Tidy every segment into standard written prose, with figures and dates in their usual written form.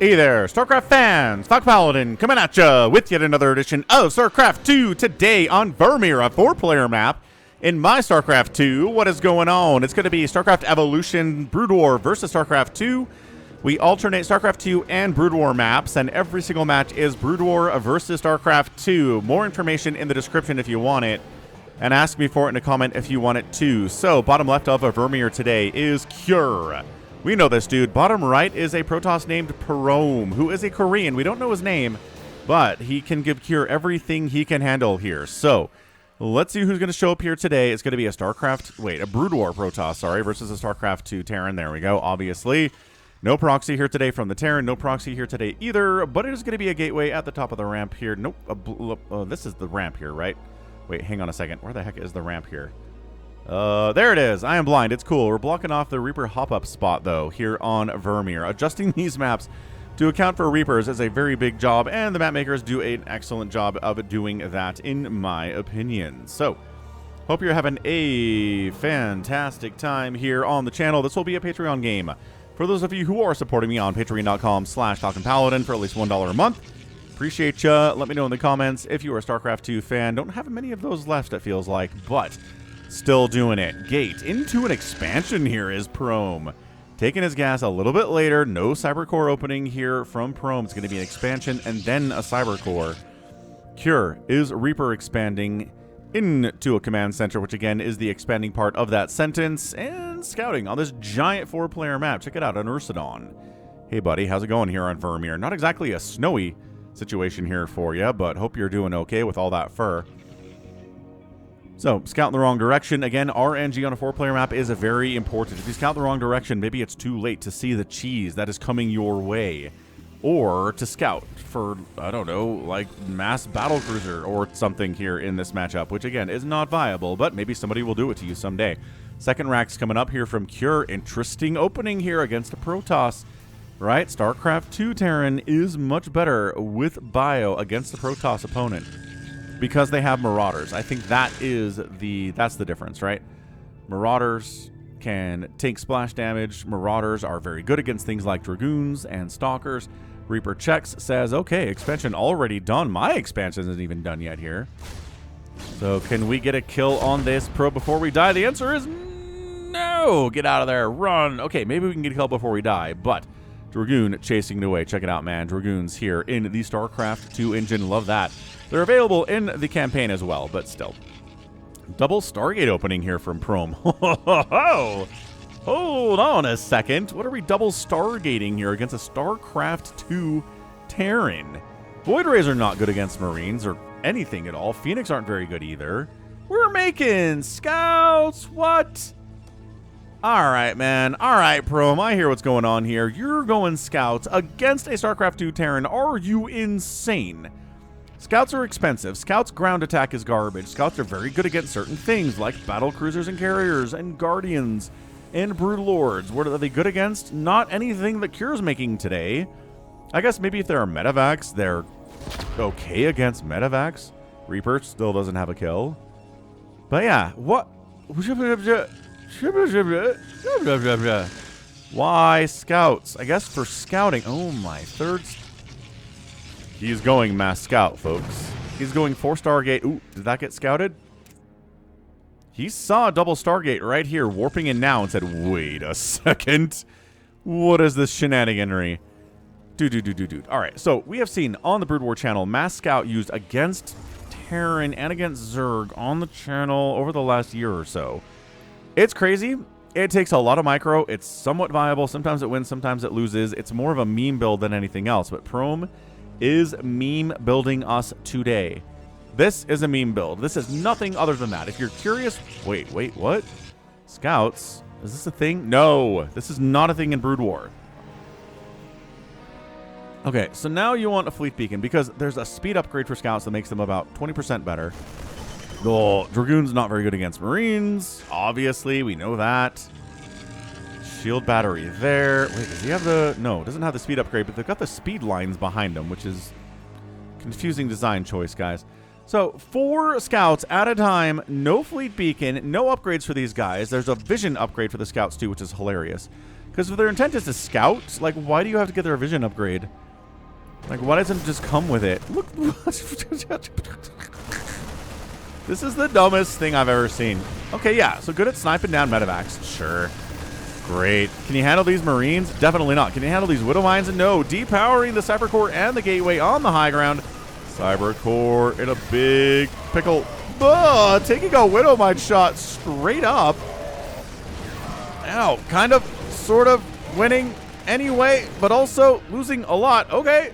Hey there, StarCraft fans! Falcon Paladin coming at ya with yet another edition of StarCraft 2 today on Vermeer, a 4-player map. In my StarCraft 2, what is going on? It's going to be StarCraft Evolution Brood War versus StarCraft 2. We alternate StarCraft 2 and Brood War maps, and every single match is Brood War versus StarCraft 2. More information in the description if you want it, and ask me for it in a comment if you want it too. So, bottom left of a Vermeer today is Cure. We know this dude. Bottom right is a Protoss named Prome, who is a Korean. We don't know his name, but he can give Cure everything he can handle here. So, let's see who's going to show up here today. It's going to be a Brood War Protoss, versus a StarCraft 2 Terran. There we go, obviously. No proxy here today from the Terran. No proxy here today either, but it is going to be a gateway at the top of the ramp here. Nope. This is the ramp here, right? Wait, hang on a second. Where the heck is the ramp here? There it is. I am blind. It's cool. We're blocking off the Reaper hop-up spot, though, here on Vermeer. Adjusting these maps to account for Reapers is a very big job, and the map makers do an excellent job of doing that, in my opinion. So, hope you're having a fantastic time here on the channel. This will be a Patreon game. For those of you who are supporting me on patreon.com/FalconPaladin for at least $1 a month, appreciate ya. Let me know in the comments if you are a StarCraft 2 fan. Don't have many of those left, it feels like, but still doing it. Gate into an expansion here is Prome. Taking his gas a little bit later. No Cyber Core opening here from Prome. It's going to be an expansion and then a Cyber Core. Cure is Reaper expanding into a command center, which again is the expanding part of that sentence, and scouting on this giant 4-player map. Check it out on Ursidon. Hey buddy, how's it going here on Vermeer? Not exactly a snowy situation here for you, but hope you're doing okay with all that fur. So, scout in the wrong direction. Again, RNG on a 4-player map is very important. If you scout in the wrong direction, maybe it's too late to see the cheese that is coming your way. Or to scout for, I don't know, like mass battlecruiser or something here in this matchup, which again is not viable, but maybe somebody will do it to you someday. Second rack's coming up here from Cure. Interesting opening here against a Protoss. Right? StarCraft 2 Terran is much better with bio against the Protoss opponent, because they have Marauders. I think that's the difference, right? Marauders can take splash damage. Marauders are very good against things like Dragoons and Stalkers. Reaper checks, says, okay, expansion already done. My expansion isn't even done yet here. So can we get a kill on this Pro before we die? The answer is no. Get out of there. Run. Okay, maybe we can get a kill before we die, but Dragoon chasing it away. Check it out, man. Dragoons here in the StarCraft 2 engine. Love that. They're available in the campaign as well, but still. Double Stargate opening here from Prome. Hold on a second. What are we double Stargating here against a StarCraft 2 Terran? Void Rays are not good against Marines or anything at all. Phoenix aren't very good either. We're making Scouts. What? All right, man. All right, Prome. I hear what's going on here. You're going Scouts against a StarCraft 2 Terran. Are you insane? Scouts are expensive. Scouts' ground attack is garbage. Scouts are very good against certain things like battle cruisers and carriers and guardians and brood lords. What are they good against? Not anything that Cure's making today. I guess maybe if they're a Medivacs, they're okay against Medivacs. Reaper still doesn't have a kill. But yeah, what? Why Scouts? I guess for scouting. Oh my, he's going mass scout, folks. He's going 4 Stargate. Ooh, did that get scouted? He saw a double Stargate right here, warping in now, and said, wait a second. What is this shenaniganry? Dude. All right, so we have seen on the Brood War channel, mass scout used against Terran and against Zerg on the channel over the last year or so. It's crazy. It takes a lot of micro. It's somewhat viable. Sometimes it wins, sometimes it loses. It's more of a meme build than anything else, but Prome is meme building us today. This is a meme build. This is nothing other than that. If you're curious, wait, what? Scouts? Is this a thing? No, this is not a thing in Brood War. Okay, so now you want a fleet beacon because there's a speed upgrade for Scouts that makes them about 20% better. Oh, Dragoon's not very good against Marines. Obviously, we know that. Shield battery there. Wait, does he have the... No, doesn't have the speed upgrade, but they've got the speed lines behind them, which is confusing design choice, guys. So, 4 Scouts at a time, no fleet beacon, no upgrades for these guys. There's a vision upgrade for the Scouts, too, which is hilarious. Because if their intent is to scout, like, why do you have to get their vision upgrade? Like, why doesn't it just come with it? Look. This is the dumbest thing I've ever seen. Okay, yeah, so good at sniping down medevacs. Sure. Great. Can you handle these Marines? Definitely not. Can you handle these Widow Mines? No. Depowering the Cyber Core and the Gateway on the high ground. Cyber Core in a big pickle. Taking a Widow Mine shot straight up. Ow. Kind of, sort of winning anyway, but also losing a lot. Okay.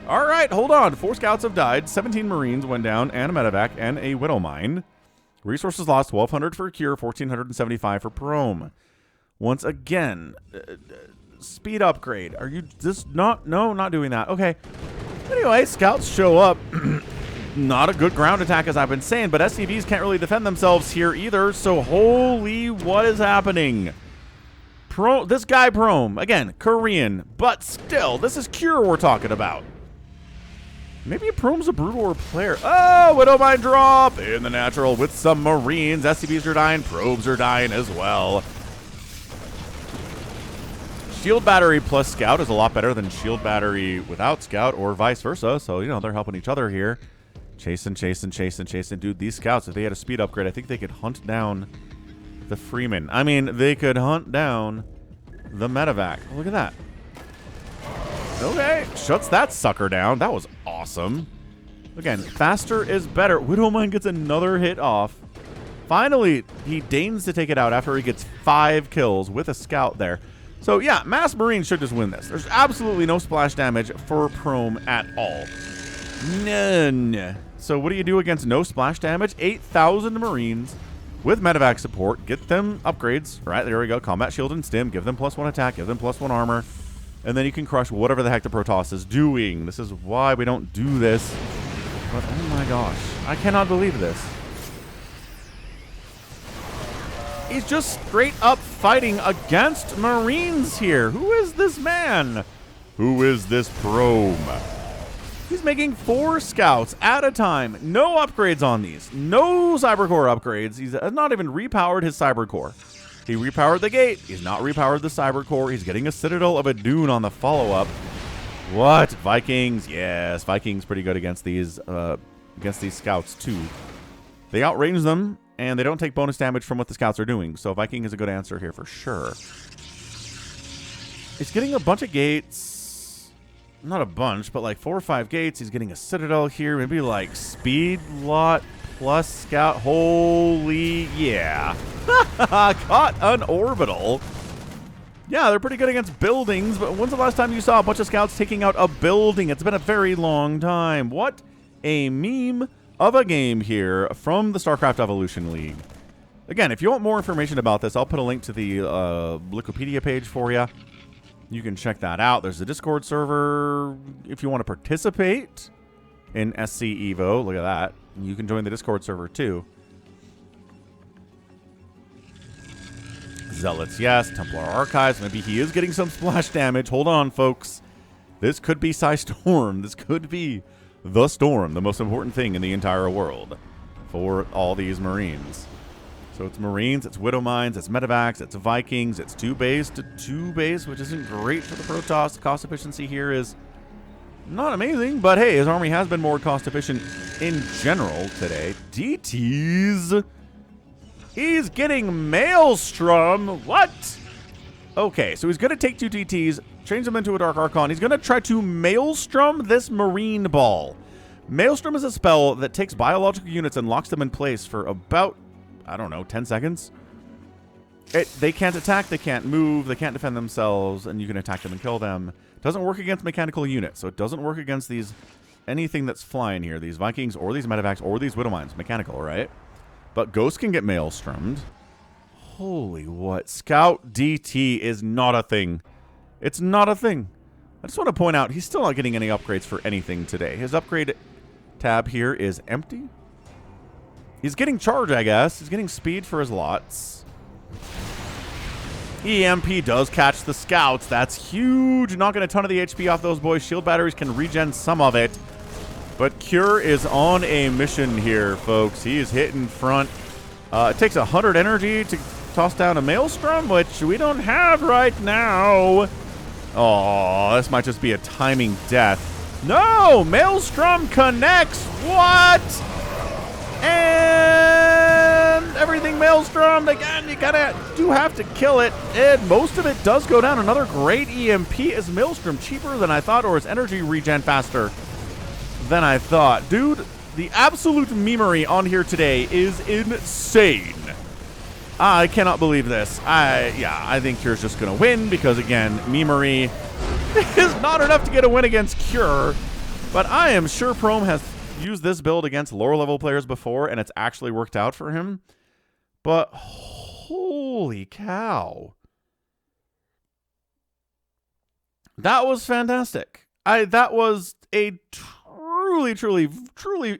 All right, hold on. 4 scouts have died. 17 Marines went down, and a medevac, and a Widow Mine. Resources lost, 1,200 for Cure, 1,475 for Prome. Once again, speed upgrade. Are you just not? No, not doing that. Okay. Anyway, scouts show up. Not a good ground attack, as I've been saying, but SCVs can't really defend themselves here either, so holy, what is happening? This guy Prome, again, Korean, but still, this is Cure we're talking about. Maybe Prome's a Brood War player. Oh, Widow Mine drop in the natural with some Marines. SCVs are dying. Probes are dying as well. Shield Battery plus Scout is a lot better than Shield Battery without Scout or vice versa. So, you know, they're helping each other here. Chasing. Dude, these Scouts, if they had a speed upgrade, I think they could hunt down the Freeman. I mean, they could hunt down the medevac. Look at that. Okay, shuts that sucker down. That was awesome. Again, faster is better. Widow Mine gets another hit off. Finally, he deigns to take it out after he gets 5 kills with a scout there. So yeah, Mass Marine should just win this. There's absolutely no splash damage for Prome at all. None. So what do you do against no splash damage? 8,000 Marines with medevac support. Get them upgrades. Right, there we go. Combat Shield and Stim. Give them +1 attack. Give them +1 armor. And then you can crush whatever the heck the Protoss is doing. This is why we don't do this. But oh my gosh, I cannot believe this. He's just straight up fighting against Marines here. Who is this man? Who is this Prome? He's making 4 scouts at a time. No upgrades on these. No Cyber Core upgrades. He's not even repowered his Cyber Core. He repowered the gate. He's not repowered the Cyber Core. He's getting a Citadel of a Dune on the follow-up. What? Vikings? Yes, Vikings pretty good against these scouts too. They outrange them, and they don't take bonus damage from what the scouts are doing. So Viking is a good answer here for sure. He's getting a bunch of gates. Not a bunch, but like 4 or 5 gates. He's getting a Citadel here. Maybe like speed lot plus scout. Holy yeah. Caught an orbital. Yeah, they're pretty good against buildings, but when's the last time you saw a bunch of scouts taking out a building? It's been a very long time. What a meme of a game here from the StarCraft Evolution League. Again, if you want more information about this, I'll put a link to the Wikipedia page for you. You can check that out. There's a Discord server if you want to participate in SC EVO. Look at that. You can join the Discord server too. Zealots, yes. Templar Archives. Maybe he is getting some splash damage. Hold on, folks. This could be Storm. This could be the Storm, the most important thing in the entire world for all these Marines. So it's Marines, it's Widow Mines, it's Medevacs, it's Vikings, it's 2 base to 2 base, which isn't great for the Protoss. The cost efficiency here is not amazing, but hey, his army has been more cost efficient in general today. DTs. He's getting Maelstrom. What? Okay, so he's going to take 2 DTs, change them into a Dark Archon. He's going to try to Maelstrom this Marine ball. Maelstrom is a spell that takes biological units and locks them in place for about, I don't know, 10 seconds. They can't attack, they can't move, they can't defend themselves, and you can attack them and kill them. It doesn't work against mechanical units, so it doesn't work against anything that's flying here. These Vikings or these Medevacs or these Widow Mines. Mechanical, right? But Ghost can get Maelstrommed. Holy what? Scout DT is not a thing. It's not a thing. I just want to point out, he's still not getting any upgrades for anything today. His upgrade tab here is empty. He's getting charge, I guess. He's getting speed for his lots. EMP does catch the scouts. That's huge. Knocking a ton of the HP off those boys. Shield batteries can regen some of it. But Cure is on a mission here, folks. He is hitting front. It takes 100 energy to toss down a Maelstrom, which we don't have right now. Oh, this might just be a timing death. No! Maelstrom connects! What? And everything Maelstrom. Again, you do have to kill it. And most of it does go down. Another great EMP. Is Maelstrom cheaper than I thought, or is energy regen faster than I thought? Dude, the absolute memery on here today is insane. I cannot believe this. I think Cure's just going to win because, again, memery is not enough to get a win against Cure. But I am sure Prome has used this build against lower level players before, and it's actually worked out for him. But holy cow. That was fantastic. That was a truly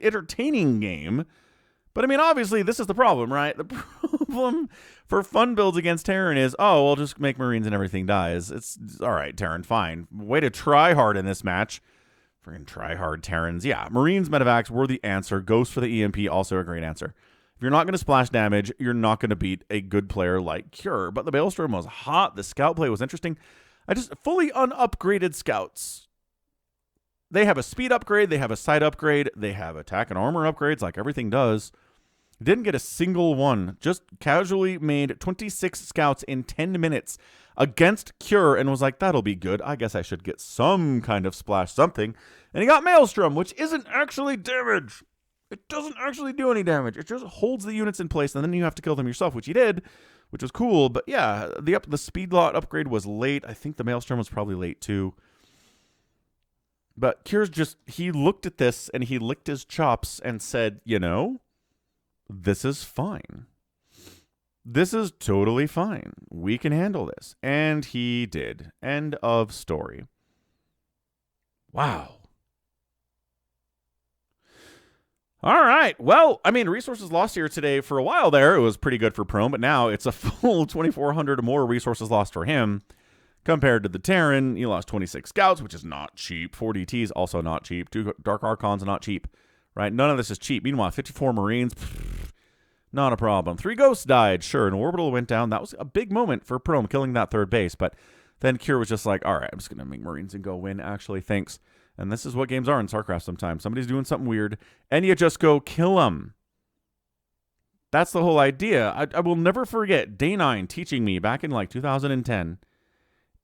entertaining game. But I mean, obviously, this is the problem, right? The problem for fun builds against Terran is, oh, well, just make Marines and everything dies. It's all right, Terran, fine. Way to try hard in this match. Friggin' try hard Terrans. Yeah, Marines, medevacs were the answer. Ghost for the EMP, also a great answer. If you're not going to splash damage, you're not going to beat a good player like Cure. But the Maelstrom was hot. The scout play was interesting. I just fully unupgraded scouts. They have a speed upgrade. They have a sight upgrade. They have attack and armor upgrades like everything does. Didn't get a single one. Just casually made 26 scouts in 10 minutes against Cure and was like, that'll be good. I guess I should get some kind of splash something. And he got Maelstrom, which isn't actually damage. It doesn't actually do any damage. It just holds the units in place, and then you have to kill them yourself, which he did, which was cool. But yeah, the speed lot upgrade was late. I think the Maelstrom was probably late too. But Cure's just, he looked at this and he licked his chops and said, you know, this is fine. This is totally fine. We can handle this. And he did. End of story. Wow. All right. Well, I mean, resources lost here today. For a while there, it was pretty good for Prome, but now it's a full 2,400 more resources lost for him. Compared to the Terran, he lost 26 scouts, which is not cheap. 4 DTs, also not cheap. 2 Dark Archons, not cheap. Right? None of this is cheap. Meanwhile, 54 Marines, not a problem. 3 Ghosts died, sure. An Orbital went down. That was a big moment for Prome, killing that third base. But then Cure was just like, all right, I'm just going to make Marines and go win. Actually, thanks. And this is what games are in StarCraft sometimes. Somebody's doing something weird, and you just go kill them. That's the whole idea. I will never forget Day 9 teaching me back in like 2010.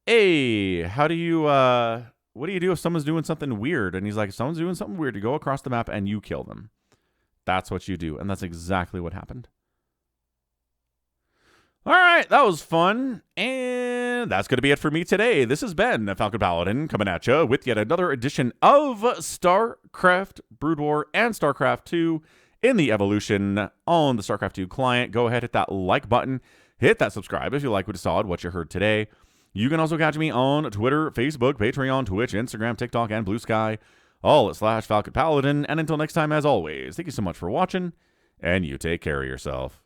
Hey, how do you, what do you do if someone's doing something weird? And he's like, if someone's doing something weird, you go across the map and you kill them. That's what you do. And that's exactly what happened. All right, that was fun. And that's going to be it for me today. This has been Falcon Paladin coming at you with yet another edition of StarCraft Brood War and StarCraft 2 in the evolution on the StarCraft 2 client. Go ahead, hit that like button. Hit that subscribe if you like what you saw and what you heard today. You can also catch me on Twitter, Facebook, Patreon, Twitch, Instagram, TikTok, and Blue Sky, all at /Falcon Paladin. And until next time, as always, thank you so much for watching, and you take care of yourself.